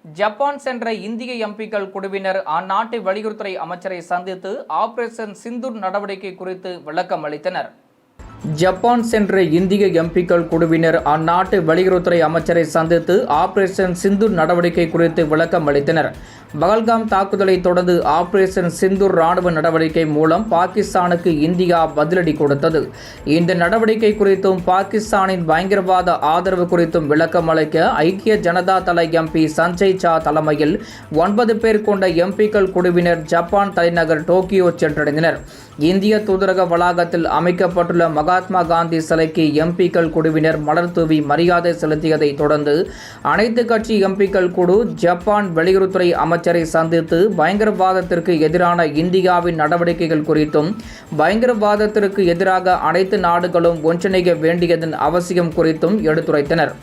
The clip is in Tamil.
ஜப்பான் சென்ற இந்திய எம்பிக்கள் குழுவினர் அந்நாட்டு வெளியுறவுத்துறை அமைச்சரை சந்தித்து ஆபரேஷன் சிந்தூர் நடவடிக்கை குறித்து விளக்கம் அளித்தனர். ஜப்பான் சென்ற இந்திய எம்பிக்கள் குழுவினர் அந்நாட்டு வெளியுறவுத்துறை அமைச்சரை சந்தித்து ஆபரேஷன் சிந்தூர் நடவடிக்கை குறித்து விளக்கம் அளித்தனர். பகல்காம் தாக்குதலை தொடர்ந்து ஆபரேஷன் சிந்தூர் ராணுவ நடவடிக்கை மூலம் பாகிஸ்தானுக்கு இந்தியா பதிலடி கொடுத்தது. இந்த நடவடிக்கை குறித்தும் பாகிஸ்தானின் பயங்கரவாத ஆதரவு குறித்தும் விளக்கம் அளிக்க ஐக்கிய ஜனதா தள எம்பி சஞ்சய் சா தலைமையில் 9 பேர் கொண்ட எம்பிக்கள் குழுவினர் ஜப்பான் தலைநகர் டோக்கியோ சென்றடைந்தனர். இந்திய தூதரக வளாகத்தில் அமைக்கப்பட்டுள்ள மகாத்மா காந்தி சிலைக்கு எம்பிக்கள் குழுவினர் மலர் தூவி மரியாதை செலுத்தியதை தொடர்ந்து அனைத்து கட்சி எம்பிக்கள் குழு ஜப்பான் வெளியுறவுத்துறை அமைச்சரை சந்தித்து பயங்கரவாதத்திற்கு எதிரான இந்தியாவின் நடவடிக்கைகள் குறித்தும் பயங்கரவாதத்திற்கு எதிராக அனைத்து நாடுகளும் ஒன்றிணைய வேண்டியதன் அவசியம் குறித்தும் எடுத்துரைத்தனர்.